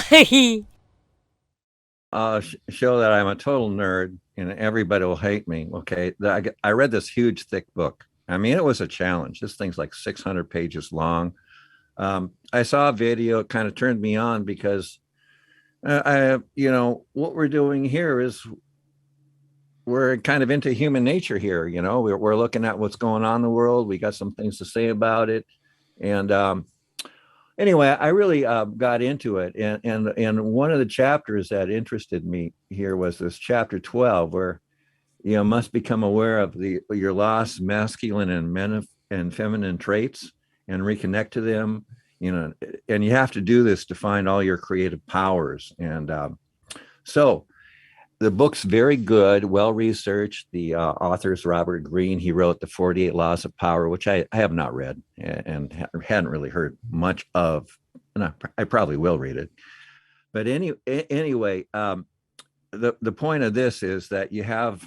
Show that I'm a total nerd and everybody will hate me. Okay. I read this huge, thick book. I mean, it was a challenge. This thing's like 600 pages long. I saw a video, it kind of turned me on because what we're doing here is we're kind of into human nature here. We're looking at what's going on in the world. We got some things to say about it. And anyway, I really got into it, and one of the chapters that interested me here was this chapter 12, where must become aware of your lost masculine and feminine traits and reconnect to them. And you have to do this to find all your creative powers. And so the book's very good, well researched. The author is Robert Greene. He wrote the 48 Laws of Power, which I have not read and hadn't really heard much of. And I probably will read it. But anyway, the point of this is that you have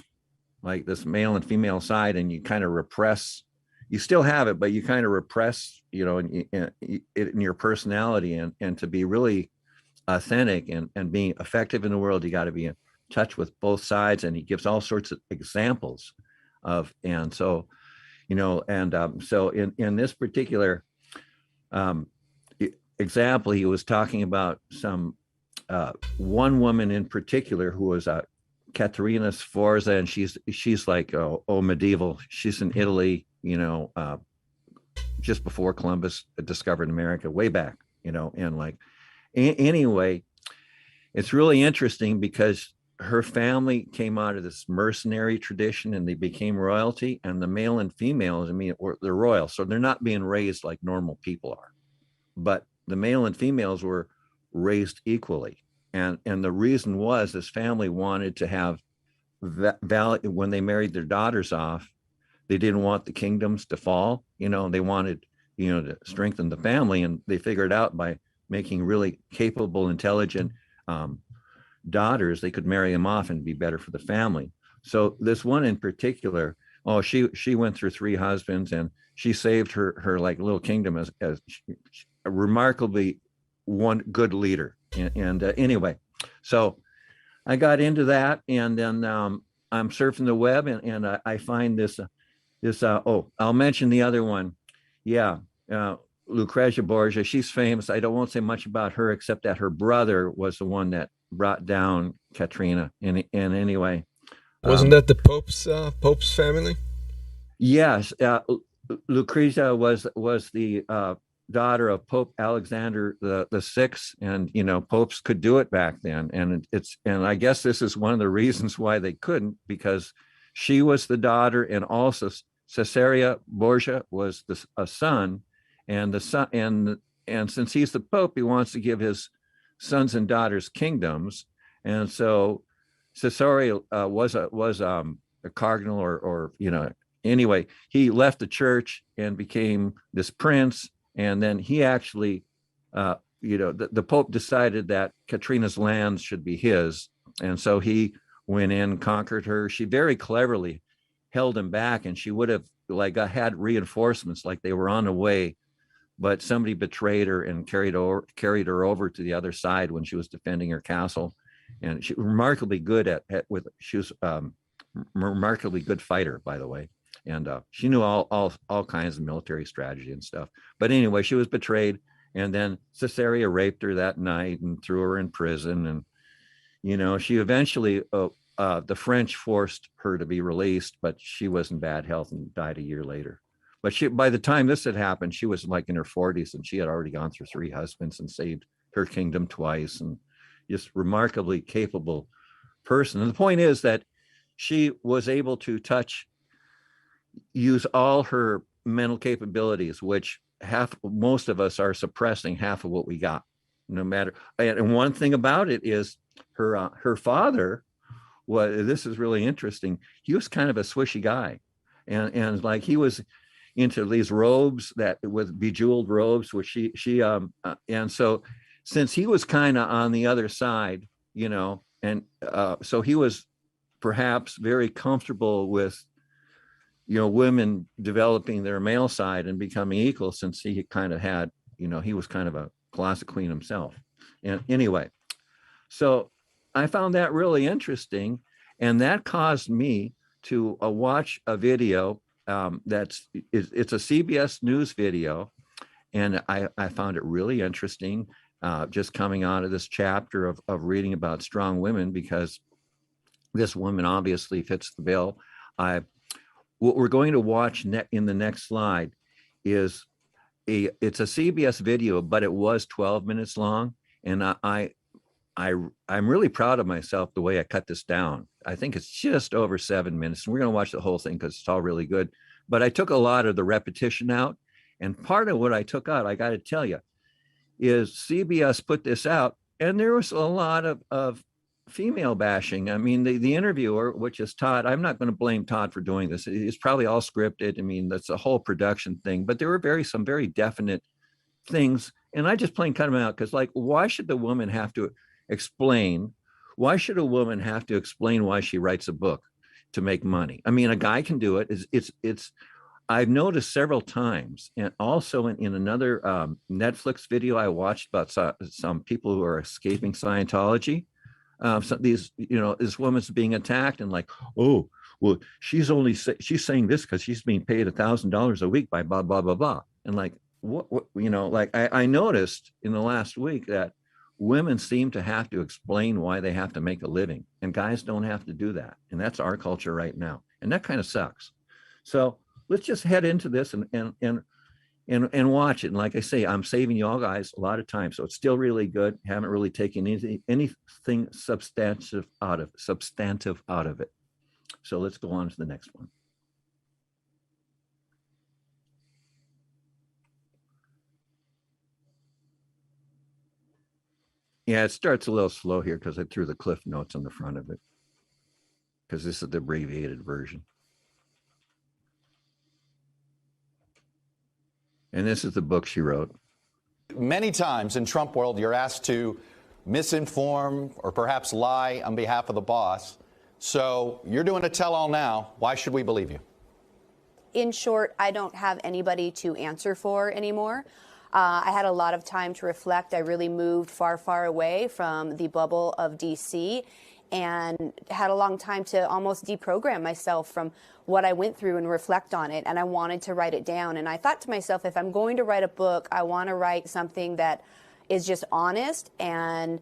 like this male and female side, and you kind of repress. You still have it, but you kind of repress, in your personality, and to be really authentic and being effective in the world, you got to be in touch with both sides. And he gives all sorts of examples of, and so, so in this particular example, he was talking about some one woman in particular who was Caterina Sforza, and she's like medieval. She's in Italy, just before Columbus discovered America, way back, and like anyway, it's really interesting because her family came out of this mercenary tradition and they became royalty, and the male and females, they're royal, so they're not being raised like normal people are, but the male and females were raised equally. And the reason was this family wanted to have value when they married their daughters off. They didn't want the kingdoms to fall. They wanted, to strengthen the family, and they figured out by making really capable, intelligent daughters, they could marry them off and be better for the family. So this one in particular, she went through 3 husbands, and she saved her like little kingdom as a remarkably one good leader. And anyway, so I got into that, and then I'm surfing the web, and I find this. I'll mention the other one. Yeah, Lucretia Borgia. She's famous. I won't say much about her except that her brother was the one that brought down Katrina. And anyway, wasn't that the Pope's family? Yes, Lucretia was the daughter of Pope Alexander the Sixth, and popes could do it back then, and I guess this is one of the reasons why they couldn't, because she was the daughter, and also Caesarea Borgia was a son, and the son, and since he's the Pope, he wants to give his sons and daughters kingdoms, and so Caesarea was a cardinal, or anyway, he left the church and became this prince. And then he actually, the Pope decided that Katrina's lands should be his. And so he went in, conquered her. She very cleverly held him back, and she would have had reinforcements, like they were on the way, but somebody betrayed her and carried her over to the other side when she was defending her castle. And she was remarkably good she was remarkably good fighter, by the way. And she knew all kinds of military strategy and stuff. But anyway, she was betrayed, and then Caesarea raped her that night and threw her in prison. And she eventually, the French forced her to be released, but she was in bad health and died a year later. But by the time this had happened, she was like in her 40s, and she had already gone through 3 husbands and saved her kingdom twice, and just remarkably capable person. And the point is that she was able to use all her mental capabilities, which most of us are suppressing half of what we got, no matter. And one thing about it is her father this is really interesting. He was kind of a swishy guy, and like he was into these robes with bejeweled robes, which she and so since he was kind of on the other side, and so he was perhaps very comfortable with women developing their male side and becoming equal, since he kind of had, he was kind of a closet queen himself. And anyway, so I found that really interesting, and that caused me to watch a video it's a CBS News video, and I found it really interesting, just coming out of this chapter of reading about strong women, because this woman obviously fits the bill. What we're going to watch in the next slide is it's a CBS video, but it was 12 minutes long, and I'm really proud of myself the way I cut this down. I think it's just over 7 minutes, and we're going to watch the whole thing because it's all really good. But I took a lot of the repetition out, and part of what I took out, I got to tell you, is CBS put this out, and there was a lot of female bashing. I mean, the interviewer, which is Todd, I'm not going to blame Todd for doing this. It's probably all scripted. I mean, that's a whole production thing, but there were some very definite things, and I just plain cut them out because, like, why should the woman have to explain? Why should a woman have to explain why she writes a book to make money? I mean, a guy can do it. It's I've noticed several times, and also in another Netflix video I watched about some people who are escaping Scientology. This woman's being attacked, and like, oh, well, she's saying this because she's being paid $1,000 a week by blah blah blah blah, and like, what like I noticed in the last week that women seem to have to explain why they have to make a living, and guys don't have to do that, and that's our culture right now, and that kind of sucks. So let's just head into this and watch it. And like I say, I'm saving you all guys a lot of time, so it's still really good. Haven't really taken anything substantive out of it. So let's go on to the next one. Yeah, it starts a little slow here because I threw the cliff notes on the front of it, because this is the abbreviated version. And this is the book she wrote. Many times in Trump world, you're asked to misinform or perhaps lie on behalf of the boss. So you're doing a tell-all now. Why should we believe you? In short, I don't have anybody to answer for anymore. I had a lot of time to reflect. I really moved far, far away from the bubble of D.C. and had a long time to almost deprogram myself from what I went through and reflect on it. And I wanted to write it down. And I thought to myself, if I'm going to write a book, I want to write something that is just honest and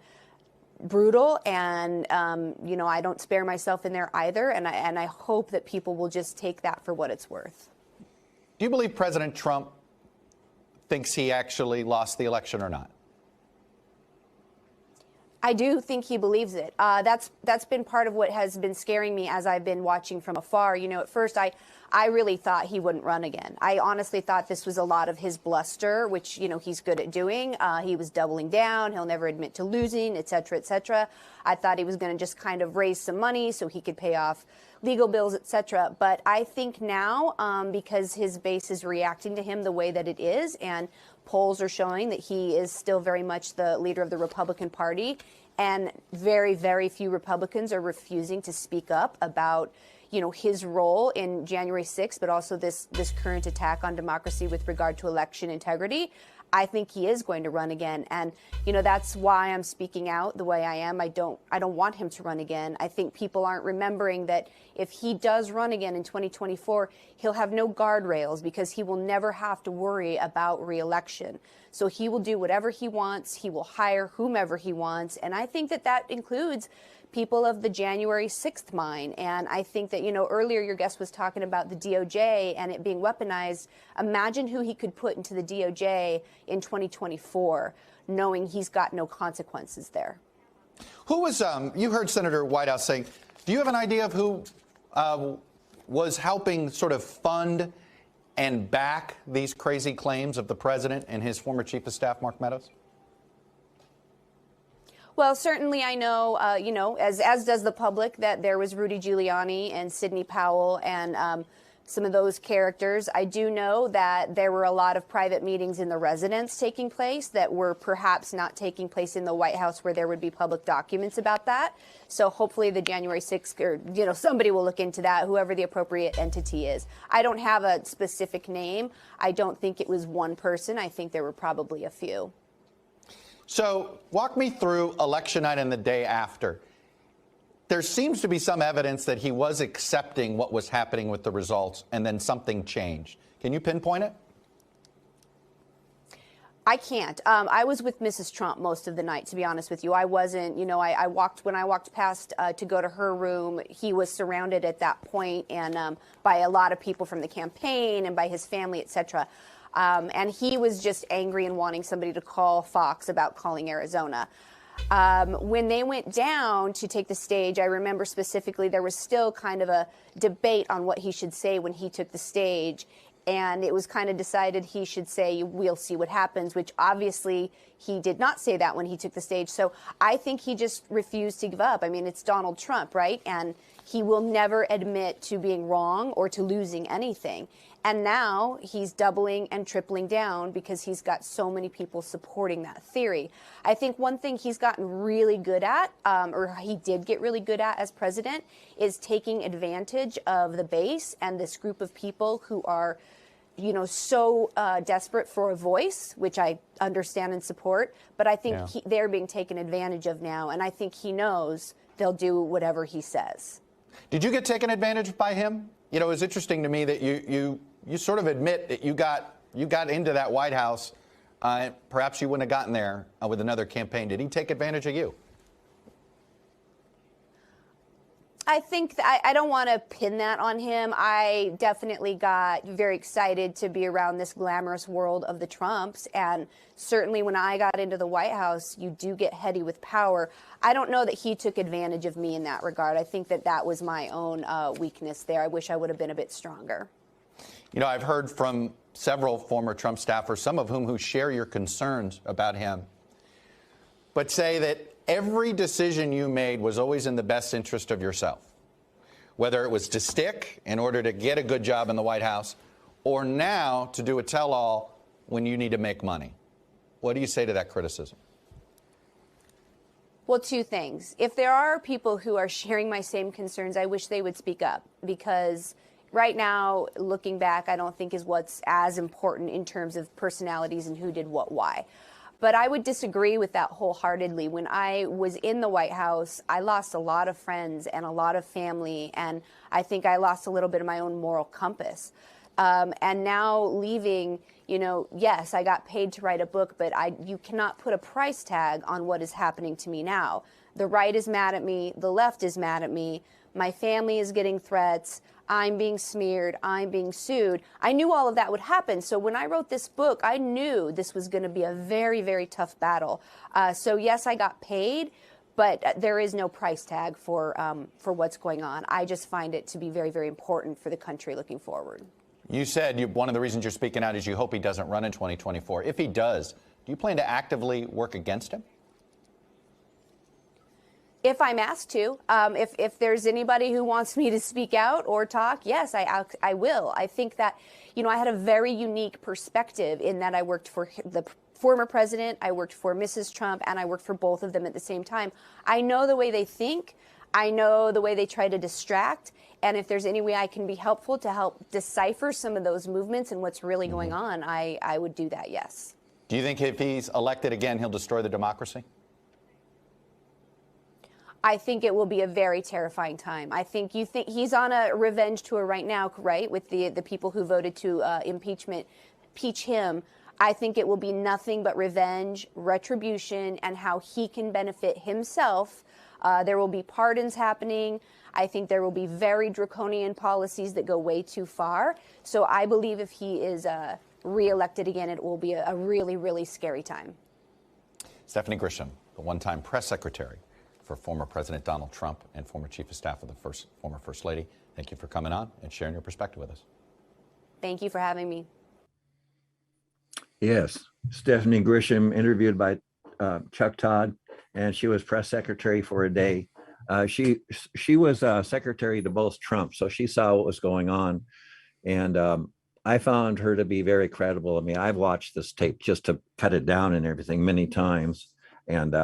brutal. And, I don't spare myself in there either. And I hope that people will just take that for what it's worth. Do you believe President Trump thinks he actually lost the election or not? I do think he believes it. That's been part of what has been scaring me as I've been watching from afar. At first I really thought he wouldn't run again. I honestly thought this was a lot of his bluster, which, he's good at doing. He was doubling down. He'll never admit to losing, et cetera, et cetera. I thought he was going to just kind of raise some money so he could pay off legal bills, et cetera. But I think now, because his base is reacting to him the way that it is, and polls are showing that he is still very much the leader of the Republican Party, and very, very few Republicans are refusing to speak up about, his role in January 6th, but also this current attack on democracy with regard to election integrity. I think he is going to run again. And, that's why I'm speaking out the way I am. I don't want him to run again. I think people aren't remembering that if he does run again in 2024, he'll have no guardrails because he will never have to worry about re-election. So he will do whatever he wants. He will hire whomever he wants. And I think that includes people of the January 6th mind. And I think that, earlier your guest was talking about the DOJ and it being weaponized. Imagine who he could put into the DOJ in 2024, knowing he's got no consequences there. Who was, you heard Senator Whitehouse saying, do you have an idea of who was helping sort of fund and back these crazy claims of the president and his former chief of staff, Mark Meadows? Well, certainly I know, as does the public, that there was Rudy Giuliani and Sidney Powell and some of those characters. I do know that there were a lot of private meetings in the residence taking place that were perhaps not taking place in the White House where there would be public documents about that. So hopefully the January 6th, or, somebody will look into that, whoever the appropriate entity is. I don't have a specific name. I don't think it was one person. I think there were probably a few. So walk me through election night and the day after. There seems to be some evidence that he was accepting what was happening with the results, and then something changed. Can you pinpoint it? I can't. I was with Mrs. Trump most of the night, to be honest with you. I wasn't, when I walked past to go to her room, he was surrounded at that point and by a lot of people from the campaign and by his family, et cetera. And he was just angry and wanting somebody to call Fox about calling Arizona. When they went down to take the stage, I remember specifically there was still kind of a debate on what he should say when he took the stage. And it was kind of decided he should say, we'll see what happens, which obviously he did not say that when he took the stage. So I think he just refused to give up. I mean, it's Donald Trump, right? And he will never admit to being wrong or to losing anything. And now he's doubling and tripling down because he's got so many people supporting that theory. I think one thing he's gotten really good at, or he did get really good at as president, is taking advantage of the base and this group of people who are so desperate for a voice, which I understand and support, but I think they're being taken advantage of now, and I think he knows they'll do whatever he says. Did you get taken advantage by him? It was interesting to me that you sort of admit that you got into that White House. Perhaps you wouldn't have gotten there with another campaign. Did he take advantage of you? I think I don't want to pin that on him. I definitely got very excited to be around this glamorous world of the Trumps. And certainly when I got into the White House, you do get heady with power. I don't know that he took advantage of me in that regard. I think that was my own weakness there. I wish I would have been a bit stronger. I've heard from several former Trump staffers, some of whom who share your concerns about him, but say that every decision you made was always in the best interest of yourself, whether it was to stick in order to get a good job in the White House or now to do a tell-all when you need to make money. What do you say to that criticism? Well, two things. If there are people who are sharing my same concerns, I wish they would speak up, because right now, looking back, I don't think is what's as important in terms of personalities and who did what, why. But I would disagree with that wholeheartedly. When I was in the White House, I lost a lot of friends and a lot of family, and I think I lost a little bit of my own moral compass. And now leaving, yes, I got paid to write a book, but you cannot put a price tag on what is happening to me now. The right is mad at me. The left is mad at me. My family is getting threats. I'm being smeared, I'm being sued. I knew all of that would happen. So when I wrote this book, I knew this was going to be a very, very tough battle. So yes, I got paid, but there is no price tag for what's going on. I just find it to be very, very important for the country looking forward. You said one of the reasons you're speaking out is you hope he doesn't run in 2024. If he does, do you plan to actively work against him? If I'm asked to, if there's anybody who wants me to speak out or talk, yes, I will. I think that, I had a very unique perspective in that I worked for the former president, I worked for Mrs. Trump, and I worked for both of them at the same time. I know the way they think. I know the way they try to distract. And if there's any way I can be helpful to help decipher some of those movements and what's really going on, I would do that, yes. Do you think if he's elected again, he'll destroy the democracy? I think it will be a very terrifying time. I think he's on a revenge tour right now, right, with the people who voted to impeach him. I think it will be nothing but revenge, retribution, and how he can benefit himself. There will be pardons happening. I think there will be very draconian policies that go way too far. So I believe if he is reelected again, it will be a really, really scary time. Stephanie Grisham, the one-time press secretary for former President Donald Trump and former Chief of Staff of the former First Lady. Thank you for coming on and sharing your perspective with us. Thank you for having me. Yes, Stephanie Grisham, interviewed by Chuck Todd, and she was press secretary for a day. She was secretary to both Trump, so she saw what was going on. And I found her to be very credible. I mean, I've watched this tape just to cut it down and everything many times. And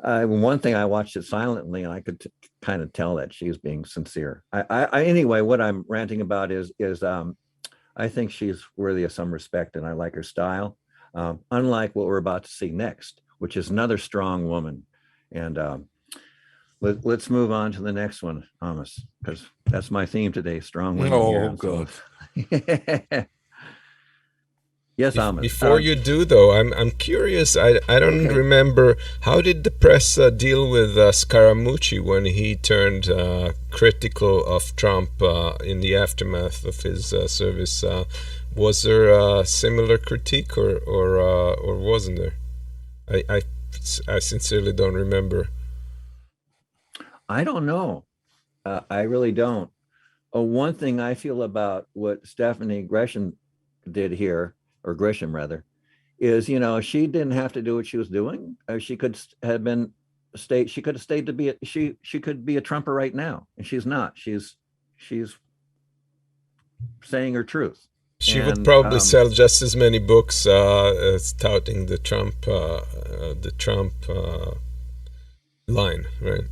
one thing, I watched it silently, and I could kind of tell that she was being sincere. Anyway, what I'm ranting about is I think she's worthy of some respect, and I like her style. unlike what we're about to see next, which is another strong woman. And let's move on to the next one, Amos, because that's my theme today, strong women. Oh, God. Yes, Amos. Before you do, though, I'm curious. I don't remember, how did the press deal with Scaramucci when he turned critical of Trump in the aftermath of his service? Was there a similar critique, or wasn't there? I sincerely don't remember. I don't know. I really don't. One thing I feel about what Stephanie Grisham did here, or Grisham rather, is, she didn't have to do what she was doing. She could have been she could have stayed to be she could be a Trumper right now, and she's not. She's saying her truth. She would probably sell just as many books as touting the Trump line, right?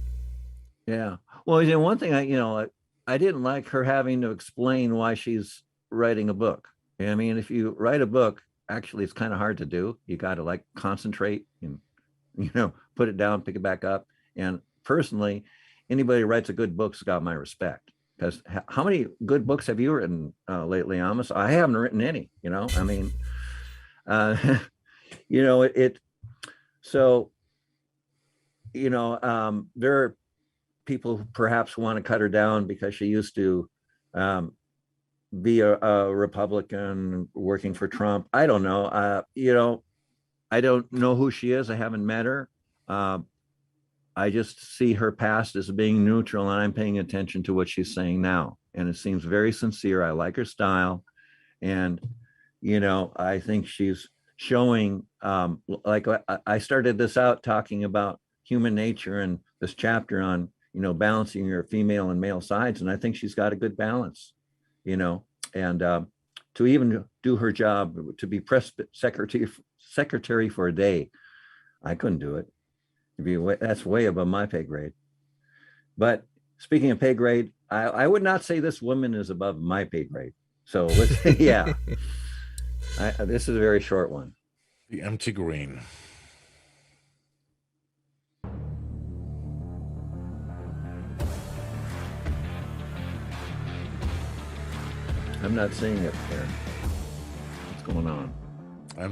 Yeah. Well, one thing I didn't like her having to explain why she's writing a book. I mean, if you write a book, actually, it's kind of hard to do. You got to concentrate and, put it down, pick it back up. And personally, anybody who writes a good book's got my respect. Because how many good books have you written lately, Amos? I haven't written any. I mean, So, there are people who perhaps want to cut her down because she used to be a Republican working for Trump. I don't know. I don't know who she is. I haven't met her. I just see her past as being neutral, and I'm paying attention to what she's saying now. And it seems very sincere. I like her style. And, I think she's showing, I started this out talking about human nature and this chapter on, balancing your female and male sides. And I think she's got a good balance, and to even do her job, to be press secretary for a day, I couldn't do it. That's way above my pay grade. But speaking of pay grade, I would not say this woman is above my pay grade. So yeah, this is a very short one. The empty Greene. I'm not seeing it there. What's going on?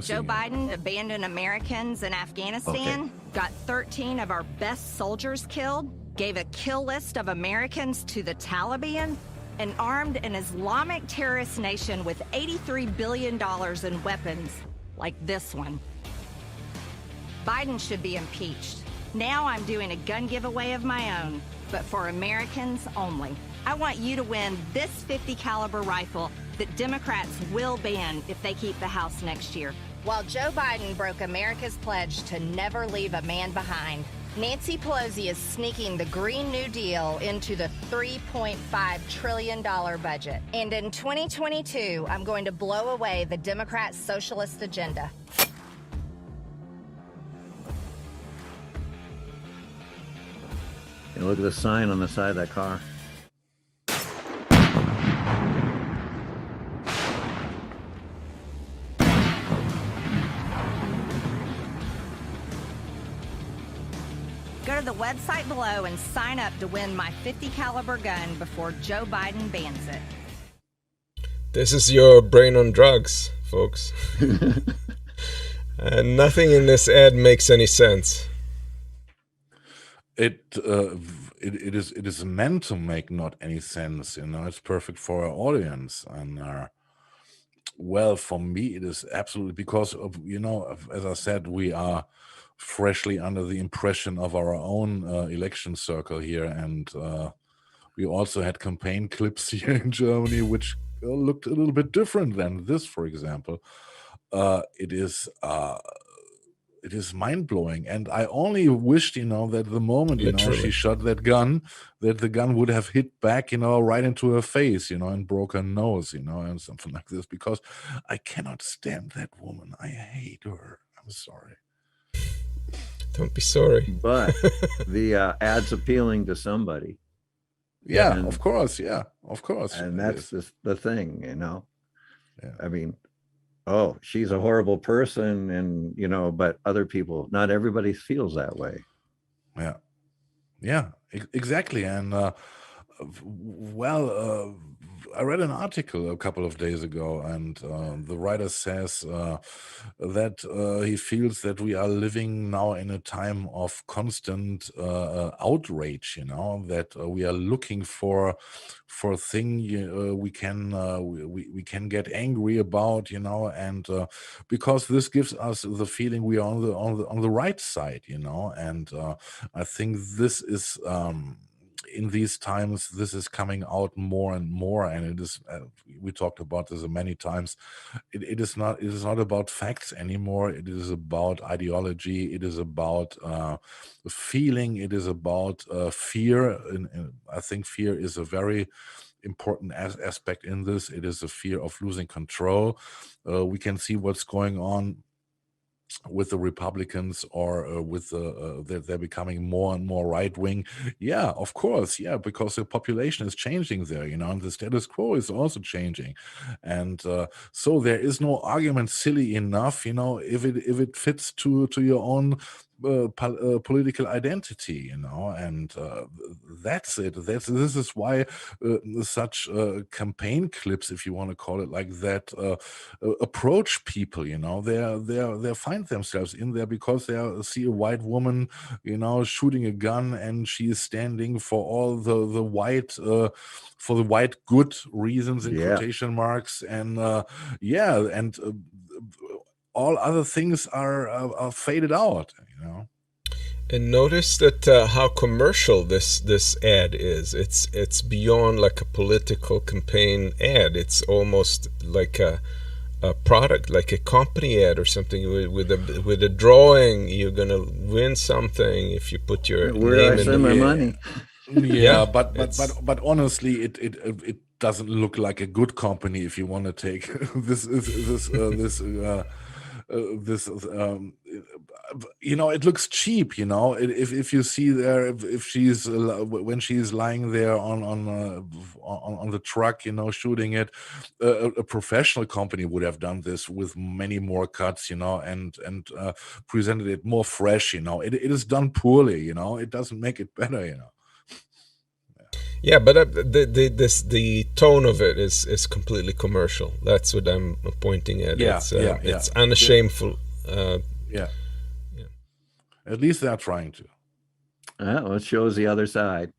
Joe Biden abandoned Americans in Afghanistan, got 13 of our best soldiers killed, gave a kill list of Americans to the Taliban, and armed an Islamic terrorist nation with $83 billion in weapons, like this one. Biden should be impeached. Now I'm doing a gun giveaway of my own, but for Americans only. I want you to win this .50 caliber rifle that Democrats will ban if they keep the House next year. While Joe Biden broke America's pledge to never leave a man behind, Nancy Pelosi is sneaking the Green New Deal into the $3.5 trillion budget. And in 2022, I'm going to blow away the Democrat socialist agenda. And look at the sign on the side of that car. Go to the website below and sign up to win my .50 caliber gun before Joe Biden bans it. This is your brain on drugs, folks. Nothing in this ad makes any sense. It is meant to make not any sense. It's perfect for our audience, and well, for me, it is absolutely because of as I said, we are freshly under the impression of our own election circle here, and we also had campaign clips here in Germany which looked a little bit different than this, for example. It is mind-blowing, and I only wished that the moment she shot that gun, that the gun would have hit back right into her face, and broke her nose, and something like this, because I cannot stand that woman. I hate her. I'm sorry. Don't be sorry. But the ad's appealing to somebody. Yeah, of course. Yeah, of course. And that's the thing, Yeah. I mean, oh, she's a horrible person, and but other people, not everybody feels that way. Yeah. Yeah, exactly. And well, I read an article a couple of days ago, and the writer says that he feels that we are living now in a time of constant outrage. That we are looking for a thing we can get angry about. And because this gives us the feeling we are on the right side. And I think this is. In these times, this is coming out more and more, and it is. We talked about this many times. It is not. It is not about facts anymore. It is about ideology. It is about feeling. It is about fear. And I think fear is a very important aspect in this. It is a fear of losing control. We can see what's going on with the Republicans, or with they're becoming more and more right wing. Yeah, of course. Yeah, because the population is changing there, and the status quo is also changing, and so there is no argument silly enough, if it fits to your own political identity, and that's it. This is why such campaign clips, if you want to call it like that, approach people. They find themselves in there because they see a white woman, shooting a gun, and she is standing for all the white. For the white good reasons in quotation marks, and all other things are faded out. And notice that how commercial this ad is. It's beyond like a political campaign ad. It's almost like a product, like a company ad or something, with a drawing. You're gonna win something if you put your Where name do I send my money? Yeah, but honestly, it doesn't look like a good company if you want to take this it looks cheap. If you see there, if she's when she's lying there on the truck, shooting it, a professional company would have done this with many more cuts, and presented it more fresh. It is done poorly. It doesn't make it better. Yeah, but the tone of it is completely commercial. That's what I'm pointing at. Yeah, it's unashameful. Yeah. At least they're trying to. Well, it shows the other side.